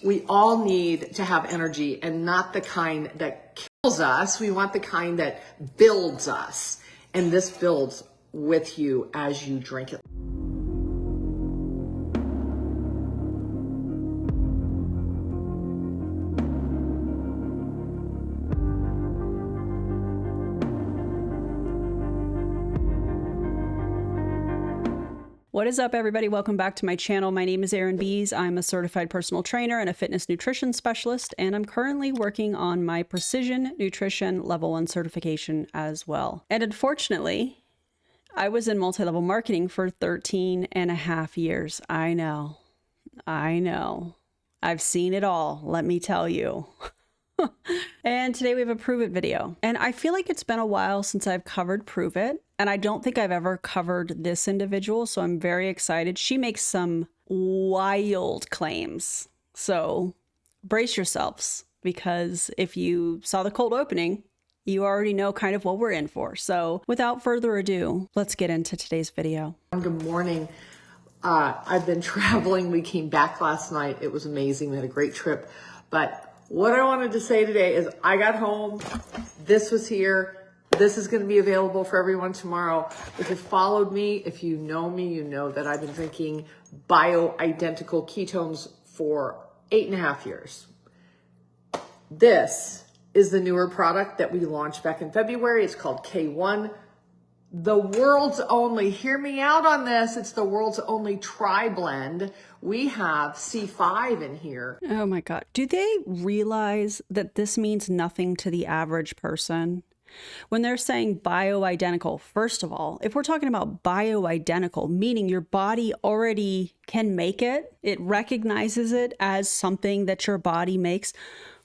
We all need to have energy, and not the kind that kills us. We want the kind that builds us. And this builds with you as you drink it. What is up, everybody? Welcome back to my channel. My name is Erin Bies. I'm a certified personal trainer and a fitness nutrition specialist, and I'm currently working on my precision nutrition level 1 certification as well. And unfortunately, I was in multi-level marketing for 13 and a half years. I know. I've seen it all, let me tell you. And today we have a Pruvit video. And I feel like it's been a while since I've covered Pruvit, and I don't think I've ever covered this individual, so I'm very excited. She makes some wild claims. So brace yourselves, because if you saw the cold opening, you already know kind of what we're in for. So without further ado, let's get into today's video. Good morning. I've been traveling. We came back last night. It was amazing. We had a great trip. But what I wanted to say today is I got home. This was here. This is going to be available for everyone tomorrow. If you followed me, if you know me, you know that I've been drinking bioidentical ketones for 8.5 years. This is the newer product that we launched back in February. It's called K1. The world's only, hear me out on this, it's the world's only tri-blend. We have C5 in here. Oh my God. Do they realize that this means nothing to the average person? When they're saying bioidentical, first of all, if we're talking about bioidentical, meaning your body already can make it, it recognizes it as something that your body makes,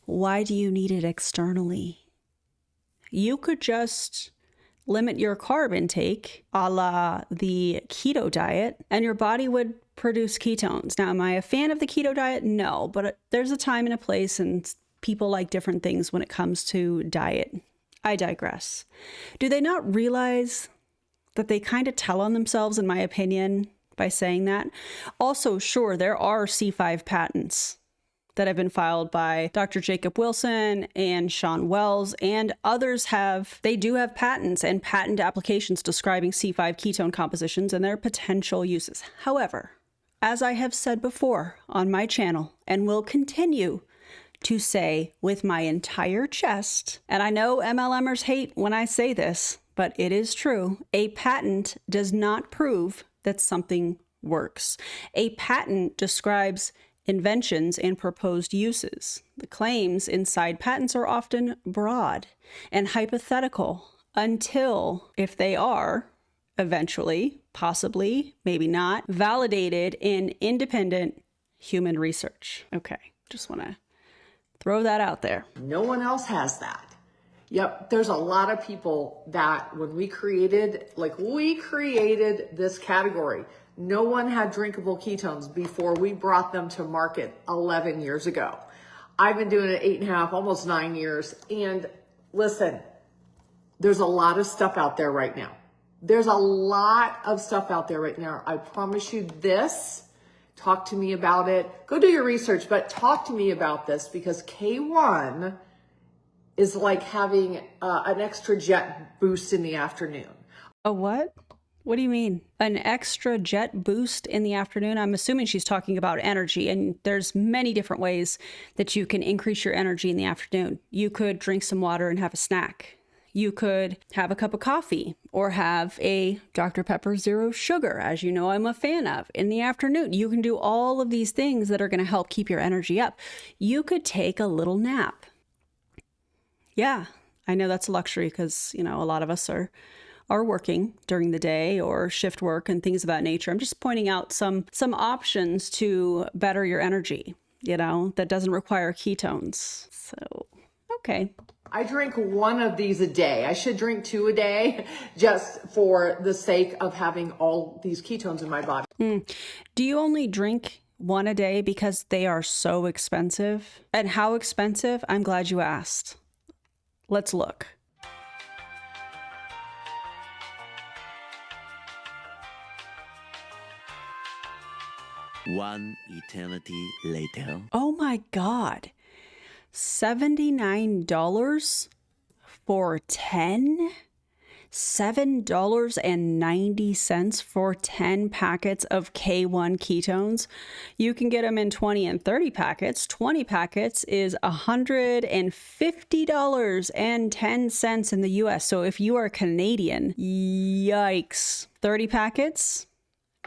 why do you need it externally? You could just limit your carb intake a la the keto diet, and your body would produce ketones. Now, am I a fan of the keto diet? No, but there's a time and a place, and people like different things when it comes to diet. I digress. Do they not realize that they kind of tell on themselves, in my opinion, by saying that? Also, sure, there are C5 patents that have been filed by Dr. Jacob Wilson and Sean Wells, and others they do have patents and patent applications describing C5 ketone compositions and their potential uses. However, as I have said before on my channel and will continue to say with my entire chest, and I know MLMers hate when I say this, but it is true, a patent does not prove that something works. A patent describes inventions and proposed uses. The claims inside patents are often broad and hypothetical until, if they are, eventually, possibly, maybe not, validated in independent human research. Okay, just want to throw that out there. No one else has that. Yep, there's a lot of people that when we created this category, no one had drinkable ketones before we brought them to market 11 years ago. I've been doing it 8.5, almost 9 years. And listen, there's a lot of stuff out there right now. There's a lot of stuff out there right now. I promise you this. Talk to me about it. Go do your research, but talk to me about this, because K1 is like having an extra jet boost in the afternoon. A what? What do you mean? An extra jet boost in the afternoon? I'm assuming she's talking about energy, and there's many different ways that you can increase your energy in the afternoon. You could drink some water and have a snack. You could have a cup of coffee or have a Dr. Pepper Zero Sugar, as you know I'm a fan of, in the afternoon. You can do all of these things that are going to help keep your energy up. You could take a little nap. Yeah, I know that's a luxury because, you know, a lot of us are working during the day or shift work and things of that nature. I'm just pointing out some options to better your energy, you know, that doesn't require ketones. So, okay. I drink one of these a day. I should drink 2 a day just for the sake of having all these ketones in my body. Do you only drink one a day because they are so expensive? And how expensive? I'm glad you asked. Let's look. One eternity later. Oh my God. $79 for 10? $7.90 for 10 packets of K1 ketones. You can get them in 20 and 30 packets. 20 packets is $150.10 in the US. So if you are Canadian, yikes. 30 packets,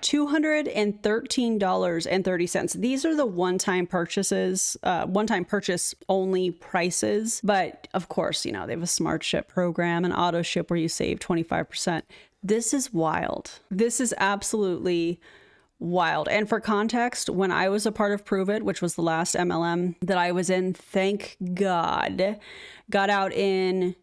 $213.30. These are the one-time purchases, one-time purchase only prices. But of course, you know, they have a smart ship program and auto ship where you save 25%. This is wild. This is absolutely wild. And for context, when I was a part of Pruvit, which was the last MLM that I was in, thank God, got out in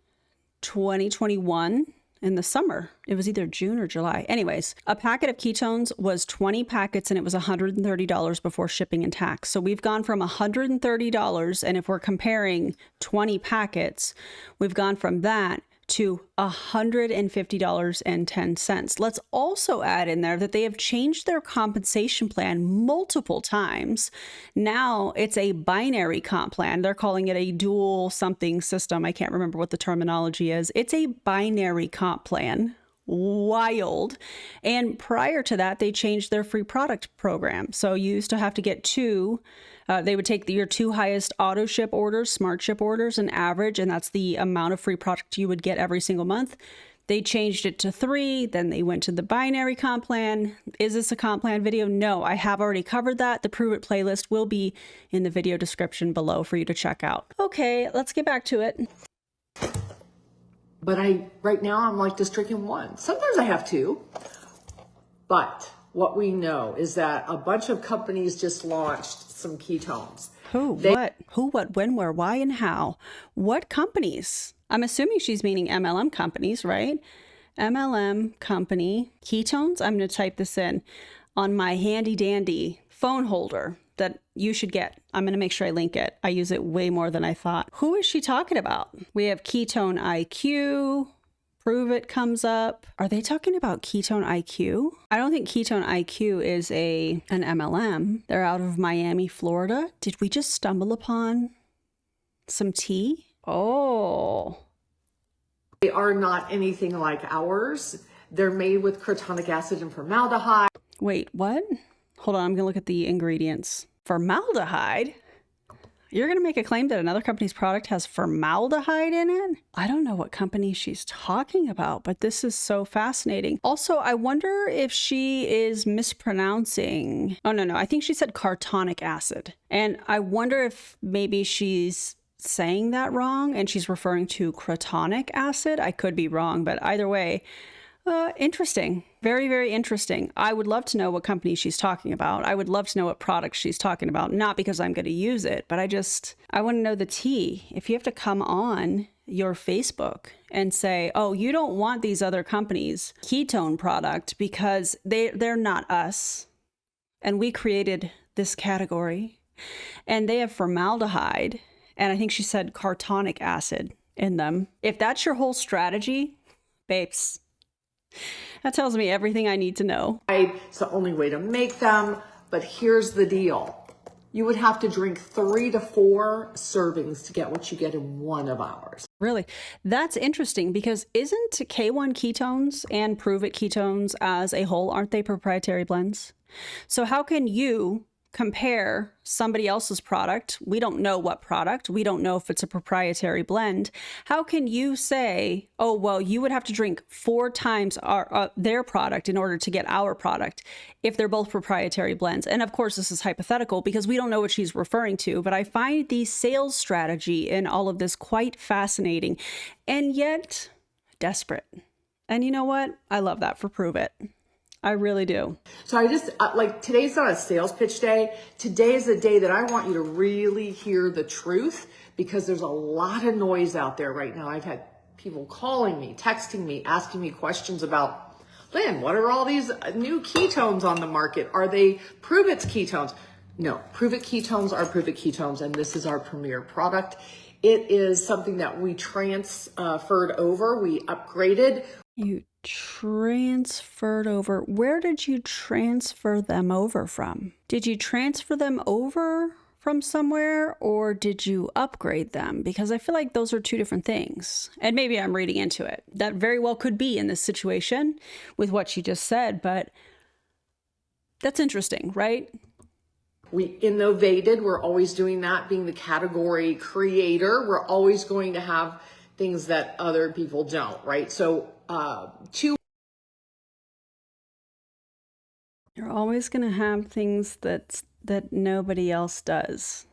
2021. In the summer. It was either June or July. Anyways, a packet of ketones was 20 packets and it was $130 before shipping and tax. So we've gone from $130, and if we're comparing 20 packets, we've gone from that to $150.10. Let's also add in there that they have changed their compensation plan multiple times. Now it's a binary comp plan. They're calling it a dual something system. I can't remember what the terminology is. It's a binary comp plan. Wild. And prior to that, they changed their free product program. So you used to have to get two. They would take your two highest auto ship orders, smart ship orders, and average, and that's the amount of free product you would get every single month. They changed it to 3, then they went to the binary comp plan. Is this a comp plan video? No, I have already covered that. The Pruvit playlist will be in the video description below for you to check out. Okay, let's get back to it. But right now I'm like just drinking one. Sometimes I have two. But what we know is that a bunch of companies just launched some ketones. Who, what, when, where, why, and how? What companies? I'm assuming she's meaning MLM companies, right? MLM company, ketones. I'm going to type this in on my handy dandy phone holder that you should get. I'm going to make sure I link it. I use it way more than I thought. Who is she talking about? We have Ketone IQ. Pruvit comes up. Are they talking about Ketone IQ? I don't think Ketone IQ is an MLM. They're out of Miami, Florida. Did we just stumble upon some tea? Oh. They are not anything like ours. They're made with crotonic acid and formaldehyde. Wait, what? Hold on, I'm gonna look at the ingredients. Formaldehyde? You're going to make a claim that another company's product has formaldehyde in it? I don't know what company she's talking about, but this is so fascinating. Also, I wonder if she is mispronouncing. Oh, no, I think she said cartonic acid. And I wonder if maybe she's saying that wrong and she's referring to crotonic acid. I could be wrong, but either way, interesting. Very, very interesting. I would love to know what company she's talking about. I would love to know what product she's talking about. Not because I'm going to use it, but I want to know the tea. If you have to come on your Facebook and say, oh, you don't want these other companies' ketone product because they're not us. And we created this category and they have formaldehyde. And I think she said cartonic acid in them. If that's your whole strategy, babes, that tells me everything I need to know. It's the only way to make them, but here's the deal. You would have to drink 3 to 4 servings to get what you get in one of ours. Really? That's interesting because isn't K1 ketones and Pruvit ketones as a whole, aren't they proprietary blends? So how can you compare somebody else's product? We don't know what product. We don't know if it's a proprietary blend. How can you say, oh, well, you would have to drink 4 times their product in order to get our product if they're both proprietary blends? And of course, this is hypothetical because we don't know what she's referring to, but I find the sales strategy in all of this quite fascinating and yet desperate. And you know what? I love that for Pruvit. I really do. So I just, today's not a sales pitch day. Today is a day that I want you to really hear the truth because there's a lot of noise out there right now. I've had people calling me, texting me, asking me questions about, Lynn, what are all these new ketones on the market? Are they Pruvit's ketones? No, Pruvit ketones are Pruvit ketones, and this is our premier product. It is something that we transferred over, we upgraded. You Transferred over. Where did you transfer them over from? Did you transfer them over from somewhere or did you upgrade them? Because I feel like those are two different things. And maybe I'm reading into it. That very well could be in this situation with what you just said, but that's interesting, right? We innovated. We're always doing that, being the category creator. We're always going to have things that other people don't, right? So, You're always going to have things that nobody else does.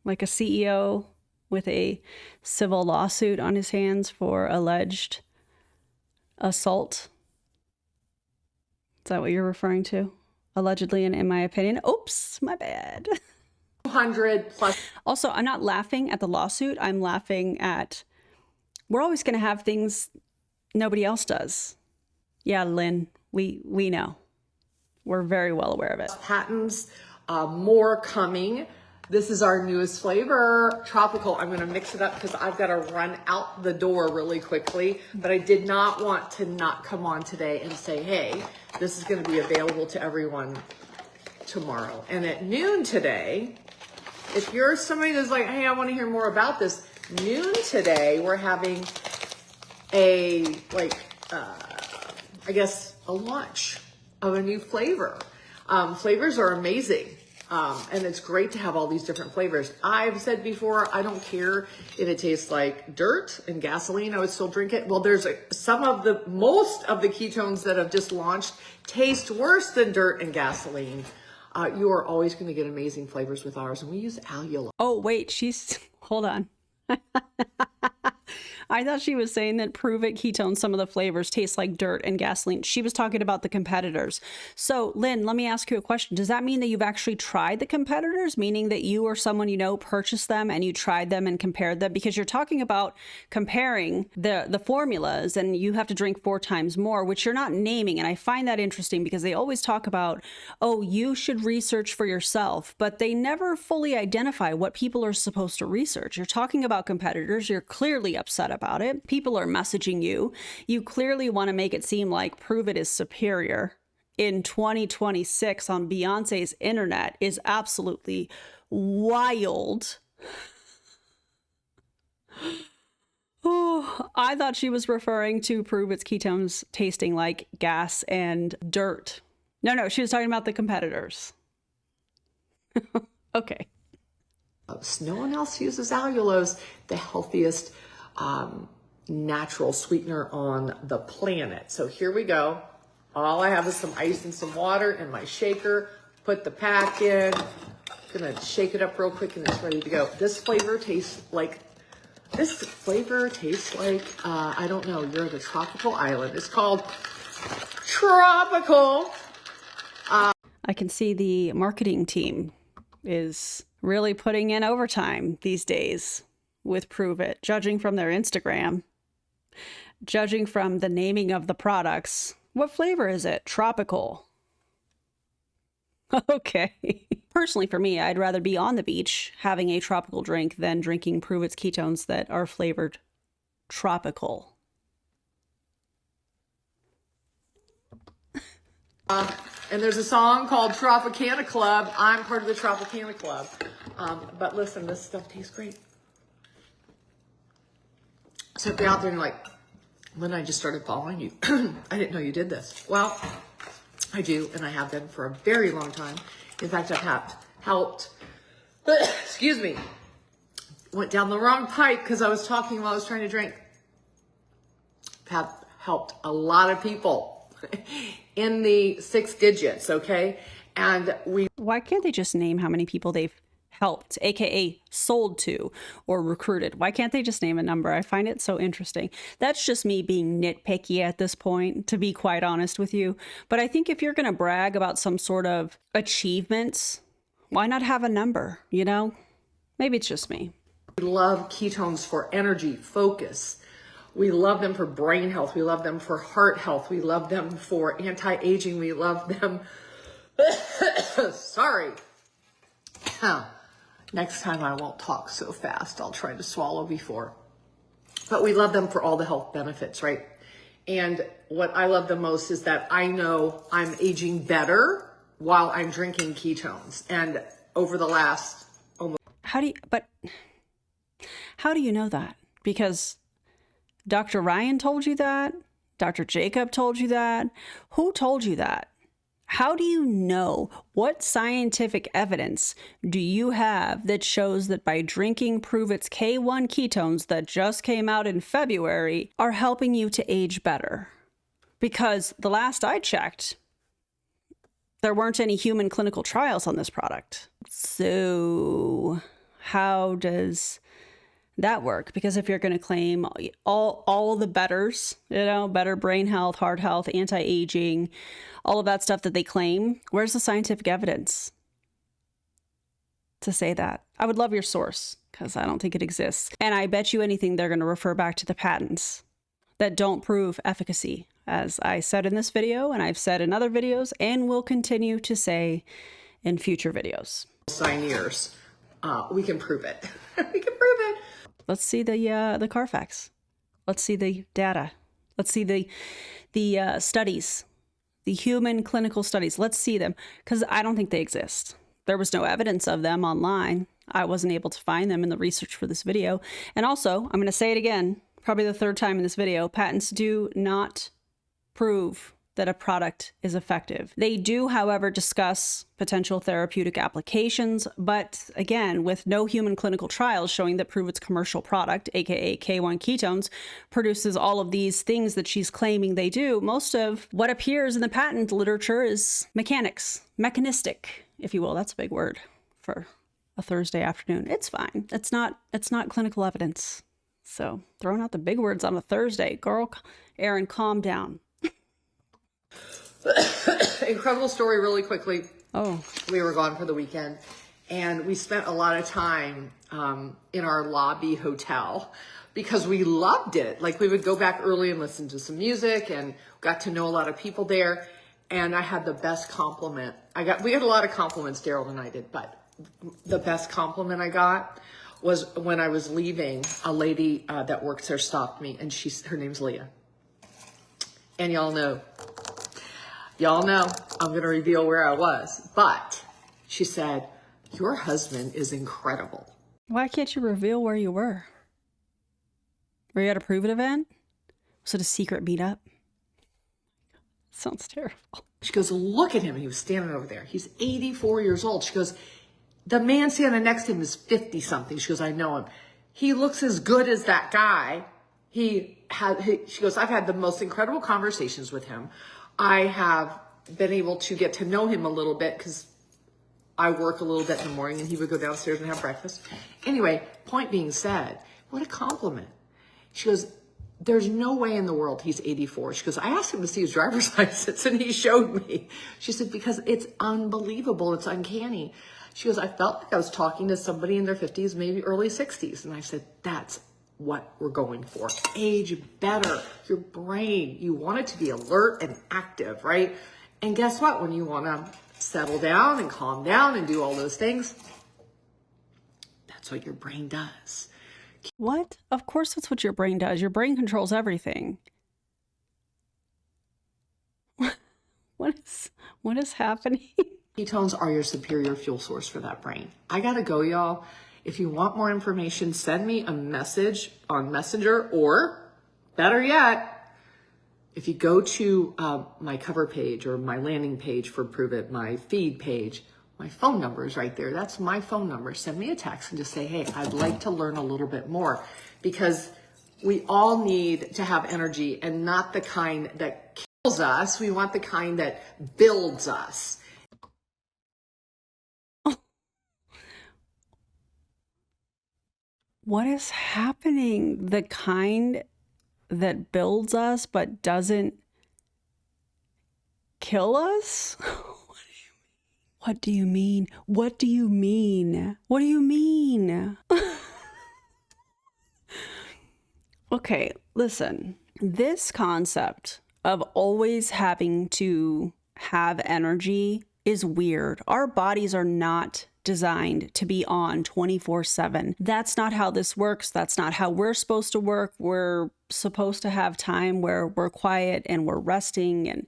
Like a CEO with a civil lawsuit on his hands for alleged assault. Is that what you're referring to? Allegedly, and in my opinion. Oops, my bad. 200 plus. Also, I'm not laughing at the lawsuit. I'm laughing at, we're always going to have things nobody else does. Yeah, Lynn, we know. We're very well aware of it. Patents, more coming. This is our newest flavor, tropical. I'm going to mix it up because I've got to run out the door really quickly, but I did not want to not come on today and say, hey, this is going to be available to everyone tomorrow. And at noon today, if you're somebody that's like, hey, I want to hear more about this, noon today, we're having a, I guess, a launch of a new flavor. Flavors are amazing. And it's great to have all these different flavors. I've said before, I don't care if it tastes like dirt and gasoline, I would still drink it. Well, there's most of the ketones that have just launched taste worse than dirt and gasoline. You are always going to get amazing flavors with ours. And we use allulose. Oh, wait, hold on. I thought she was saying that Pruvit Ketone, some of the flavors taste like dirt and gasoline. She was talking about the competitors. So, Lynn, let me ask you a question. Does that mean that you've actually tried the competitors, meaning that you or someone you know purchased them and you tried them and compared them? Because you're talking about comparing the formulas and you have to drink 4 times more, which you're not naming. And I find that interesting because they always talk about, oh, you should research for yourself, but they never fully identify what people are supposed to research. You're talking about competitors. You're clearly upset about it. People are messaging you. You clearly want to make it seem like Pruvit is superior in 2026 on Beyonce's internet is absolutely wild. Oh, I thought she was referring to Pruvit's ketones tasting like gas and dirt. No, she was talking about the competitors. Okay. No one else uses allulose, the healthiest natural sweetener on the planet. So here we go. All I have is some ice and some water in my shaker. Put the pack in. Gonna shake it up real quick and it's ready to go. This flavor tastes like, I don't know, you're at a tropical island. It's called Tropical. I can see the marketing team is really putting in overtime these days with Pruvit, judging from their Instagram, judging from the naming of the products. What flavor is it? Tropical. Okay. Personally, for me, I'd rather be on the beach having a tropical drink than drinking Pruvit's ketones that are flavored tropical. And there's a song called Tropicana Club. I'm part of the Tropicana Club. But listen, this stuff tastes great. So if you're out there and like, Lynn, I just started following you. I didn't know you did this. Well, I do, and I have been for a very long time. In fact, I've helped, excuse me, went down the wrong pipe because I was talking while I was trying to drink. Have helped a lot of people in the 6 digits, okay? And why can't they just name how many people they've helped, aka sold to or recruited? Why can't they just name a number? I find it so interesting. That's just me being nitpicky at this point, to be quite honest with you. But I think if you're going to brag about some sort of achievements, why not have a number, you know? Maybe it's just me. we love ketones for energy, focus. We love them for brain health. We love them for heart health. We love them for anti-aging. We love them. Sorry. Next time I won't talk so fast. I'll try to swallow before. But we love them for all the health benefits, right? And what I love the most is that I know I'm aging better while I'm drinking ketones. And over the last almost... How do you know that? Because Dr. Ryan told you that? Dr. Jacob told you that? Who told you that? How do you know? What scientific evidence do you have that shows that by drinking Pruvit's K1 ketones that just came out in February are helping you to age better? Because the last I checked, there weren't any human clinical trials on this product. So how does that work? Because if you're going to claim all the betters, better brain health, heart health, anti-aging, all of that stuff that they claim, where's the scientific evidence to say that? I would love your source, because I don't think it exists. And I bet you anything they're going to refer back to the patents that don't prove efficacy, as I said in this video, and I've said in other videos, and will continue to say in future videos. 9 years. We can prove it. We can prove it. Let's see the Carfax. Let's see the data. Let's see the studies, the human clinical studies. Let's see them, because I don't think they exist. There was no evidence of them online. I wasn't able to find them in the research for this video. And also, I'm going to say it again, probably the third time in this video, patents do not prove that a product is effective. They do, however, discuss potential therapeutic applications, but again, with no human clinical trials showing that Pruvit's commercial product, aka K1 ketones, produces all of these things that she's claiming they do, most of what appears in the patent literature is mechanistic, if you will. That's a big word for a Thursday afternoon. It's fine. It's not clinical evidence. So throwing out the big words on a Thursday, girl, Erin, calm down. Incredible story really quickly. Oh. We were gone for the weekend and we spent a lot of time in our lobby hotel because we loved it. Like we would go back early and listen to some music and got to know a lot of people there. And I had the best compliment. We had a lot of compliments, Daryl and I did, but the best compliment I got was when I was leaving, a lady that works there stopped me and her name's Leah. And y'all know, I'm going to reveal where I was, but she said, your husband is incredible. Why can't you reveal where you were? Were you at a Pruvit event? Was it a secret meetup? Sounds terrible. She goes, look at him. He was standing over there. He's 84 years old. She goes, the man standing next to him is 50 something. She goes, I know him. He looks as good as that guy. She goes, I've had the most incredible conversations with him. I have been able to get to know him a little bit because I work a little bit in the morning and he would go downstairs and have breakfast. Anyway, point being said, what a compliment. She goes, there's no way in the world he's 84. She goes, I asked him to see his driver's license and he showed me. She said, because it's unbelievable. It's uncanny. She goes, I felt like I was talking to somebody in their 50s, maybe early 60s. And I said, that's what we're going for. Age better. Your brain, you want it to be alert and active, right? And guess what? When you want to settle down and calm down and do all those things, that's what your brain does. What? Of course that's what your brain does. Your brain controls everything. What is happening? Ketones are your superior fuel source for that brain. I gotta go, y'all. If you want more information, send me a message on Messenger, or better yet, if you go to my cover page or my landing page for Pruvit, my feed page, my phone number is right there. That's my phone number. Send me a text and just say, hey, I'd like to learn a little bit more, because we all need to have energy, and not the kind that kills us. We want the kind that builds us. What is happening? The kind that builds us but doesn't kill us? What do you mean? What do you mean? What do you mean? Okay, listen. This concept of always having to have energy is weird. Our bodies are not designed to be on 24/7. That's not how this works. That's not how we're supposed to work. We're supposed to have time where we're quiet and we're resting, and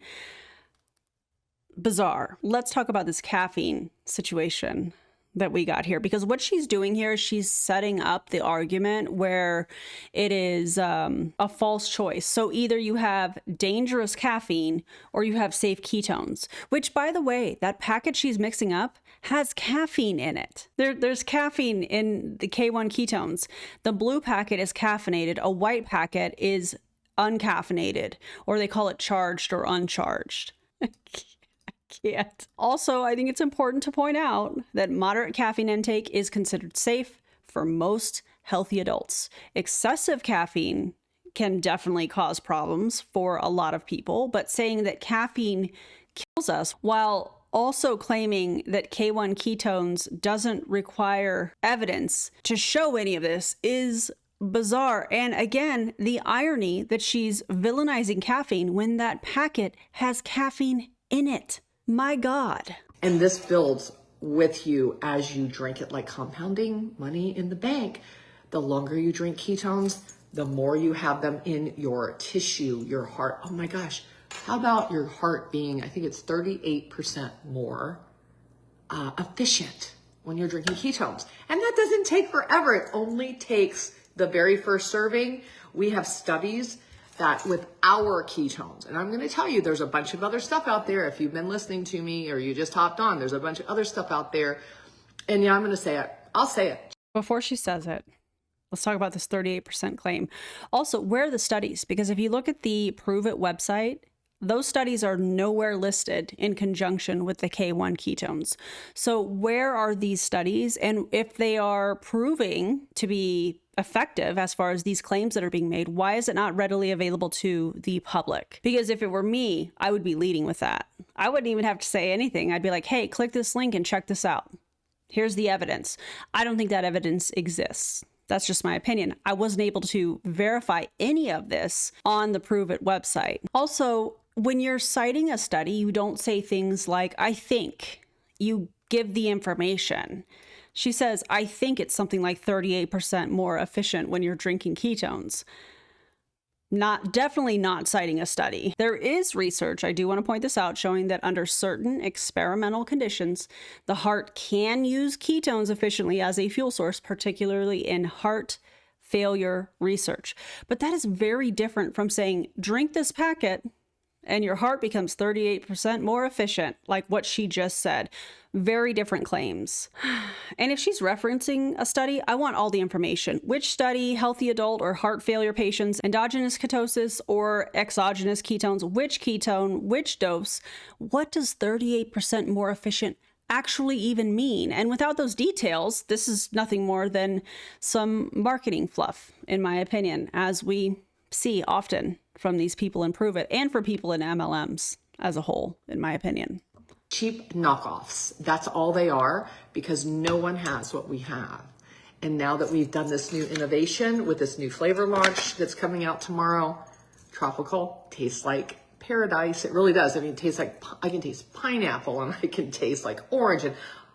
bizarre. Let's talk about this caffeine situation that we got here, because what she's doing here is she's setting up the argument where it is a false choice. So either you have dangerous caffeine or you have safe ketones, which, by the way, that packet she's mixing up has caffeine in it. There's caffeine in the K1 ketones. The blue packet is caffeinated. A white packet is uncaffeinated, or they call it charged or uncharged. Can't. Also, I think it's important to point out that moderate caffeine intake is considered safe for most healthy adults. Excessive caffeine can definitely cause problems for a lot of people, but saying that caffeine kills us while also claiming that K1 ketones doesn't require evidence to show any of this is bizarre. And again, the irony that she's villainizing caffeine when that packet has caffeine in it. My God. And this builds with you as you drink it, like compounding money in the bank. The longer you drink ketones, the more you have them in your tissue, your heart. Oh my gosh. How about your heart being, I think it's 38% more efficient when you're drinking ketones. And that doesn't take forever. It only takes the very first serving. We have studies that with our ketones, and I'm going to tell you, there's a bunch of other stuff out there. If you've been listening to me or you just hopped on, there's a bunch of other stuff out there. And yeah, I'm going to say it. I'll say it. Before she says it, let's talk about this 38% claim. Also, where are the studies? Because if you look at the Pruvit website, those studies are nowhere listed in conjunction with the K1 ketones. So where are these studies? And if they are proving to be effective as far as these claims that are being made, why is it not readily available to the public? Because if it were me, I would be leading with that. I wouldn't even have to say anything. I'd be like, hey, click this link and check this out. Here's the evidence. I don't think that evidence exists. That's just my opinion. I wasn't able to verify any of this on the Pruvit website. Also, when you're citing a study, you don't say things like, I think. You give the information. She says, I think it's something like 38% more efficient when you're drinking ketones. Definitely not citing a study. There is research, I do want to point this out, showing that under certain experimental conditions, the heart can use ketones efficiently as a fuel source, particularly in heart failure research. But that is very different from saying, drink this packet and your heart becomes 38% more efficient, like what she just said. Very different claims. And if she's referencing a study, I want all the information. Which study, healthy adult or heart failure patients, endogenous ketosis or exogenous ketones, which ketone, which dose, what does 38% more efficient actually even mean? And without those details, this is nothing more than some marketing fluff, in my opinion, as we see often from these people in Pruvit and for people in MLMs as a whole, in my opinion. Cheap knockoffs. That's all they are, because no one has what we have. And now that we've done this new innovation with this new flavor launch that's coming out tomorrow, tropical tastes like paradise. It really does. I mean, it tastes like, I can taste pineapple and I can taste like orange. And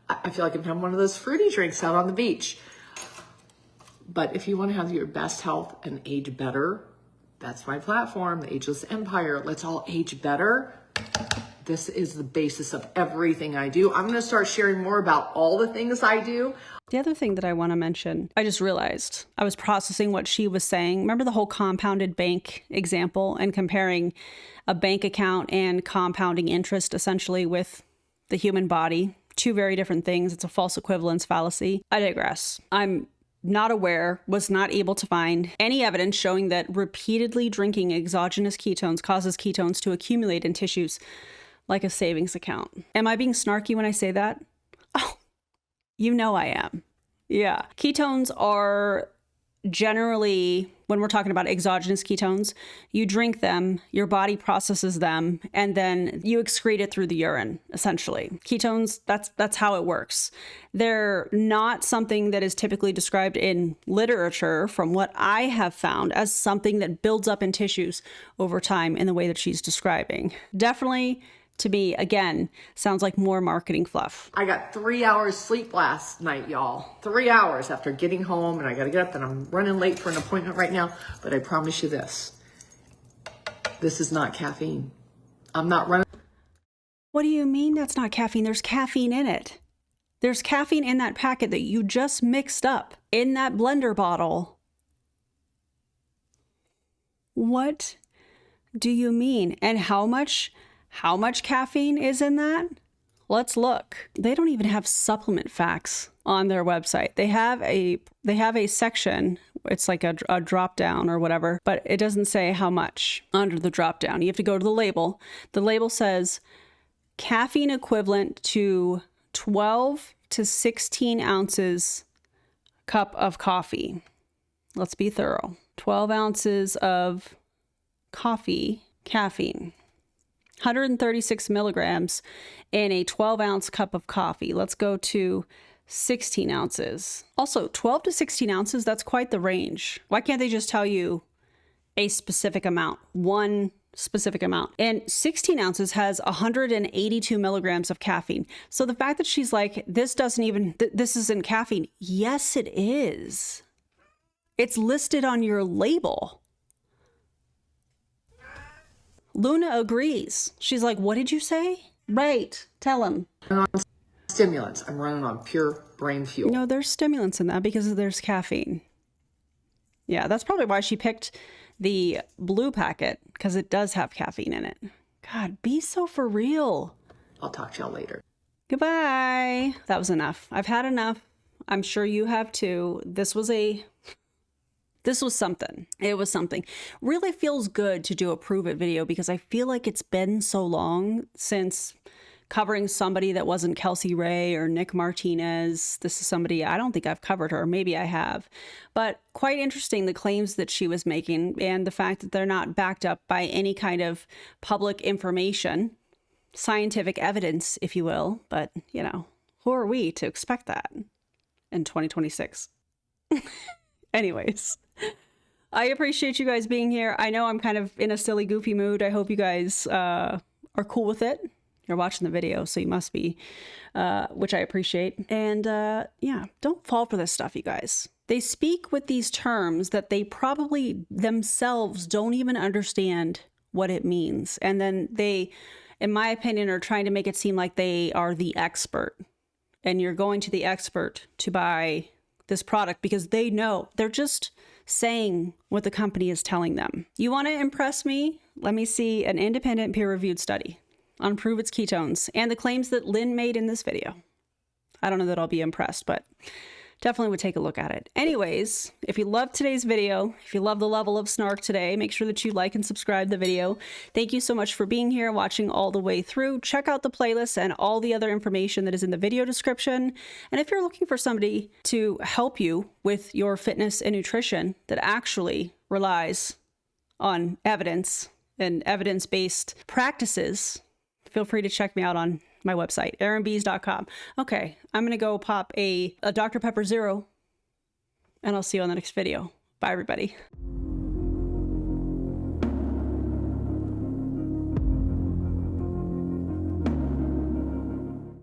I feel like I'm having one of those fruity drinks out on the beach. But if you want to have your best health and age better, that's my platform, the Ageless Empire. Let's all age better. This is the basis of everything I do. I'm going to start sharing more about all the things I do. The other thing that I want to mention, I just realized I was processing what she was saying. Remember the whole compounded bank example and comparing a bank account and compounding interest essentially with the human body? Two very different things. It's a false equivalence fallacy. I digress. I'm not aware, was not able to find any evidence showing that repeatedly drinking exogenous ketones causes ketones to accumulate in tissues like a savings account. Am I being snarky when I say that? Oh, you know I am. Yeah. Ketones are generally, when we're talking about exogenous ketones, you drink them, your body processes them, and then you excrete it through the urine, essentially. Ketones, that's how it works. They're not something that is typically described in literature, from what I have found, as something that builds up in tissues over time in the way that she's describing. Definitely to me, again, sounds like more marketing fluff. I got 3 hours sleep last night, y'all. 3 hours after getting home, and I got to get up, and I'm running late for an appointment right now. But I promise you this. This is not caffeine. I'm not running. What do you mean that's not caffeine? There's caffeine in it. There's caffeine in that packet that you just mixed up in that blender bottle. What do you mean? And how much caffeine is in that? Let's look. They don't even have supplement facts on their website. They have a section. It's like a drop down or whatever, but it doesn't say how much under the drop down. You have to go to the label. The label says caffeine equivalent to 12 to 16 ounces cup of coffee. Let's be thorough. 12 ounces of coffee, caffeine. 136 milligrams in a 12-ounce cup of coffee. Let's go to 16 ounces. Also, 12 to 16 ounces, that's quite the range. Why can't they just tell you a specific amount, one specific amount? And 16 ounces has 182 milligrams of caffeine. So the fact that she's like, this isn't caffeine. Yes, it is. It's listed on your label. Luna agrees. She's like, what did you say? Right. Tell him. Stimulants. I'm running on pure brain fuel. No, there's stimulants in that because there's caffeine. Yeah, that's probably why she picked the blue packet, because it does have caffeine in it. God, be so for real. I'll talk to y'all later. Goodbye. That was enough. I've had enough. I'm sure you have too. This was something. It was something. Really feels good to do a Prove It video because I feel like it's been so long since covering somebody that wasn't Kelsey Ray or Nick Martinez. This is somebody, I don't think I've covered her. Maybe I have. But quite interesting, the claims that she was making and the fact that they're not backed up by any kind of public information, scientific evidence, if you will. But, you know, who are we to expect that in 2026? Anyways, I appreciate you guys being here. I know I'm kind of in a silly, goofy mood. I hope you guys are cool with it. You're watching the video, so you must be, which I appreciate. And yeah, don't fall for this stuff, you guys. They speak with these terms that they probably themselves don't even understand what it means. And then they, in my opinion, are trying to make it seem like they are the expert. And you're going to the expert to buy this product because they know. They're just saying what the company is telling them. You want to impress me? Let me see an independent peer-reviewed study on Pruvit's ketones and the claims that Lynn made in this video. I don't know that I'll be impressed, but definitely would take a look at it. Anyways, if you loved today's video, if you love the level of snark today, make sure that you like and subscribe the video. Thank you so much for being here, watching all the way through. Check out the playlist and all the other information that is in the video description. And if you're looking for somebody to help you with your fitness and nutrition that actually relies on evidence and evidence-based practices, feel free to check me out on my website, erinbies.com. Okay, I'm going to go pop a Dr. Pepper Zero, and I'll see you on the next video. Bye, everybody.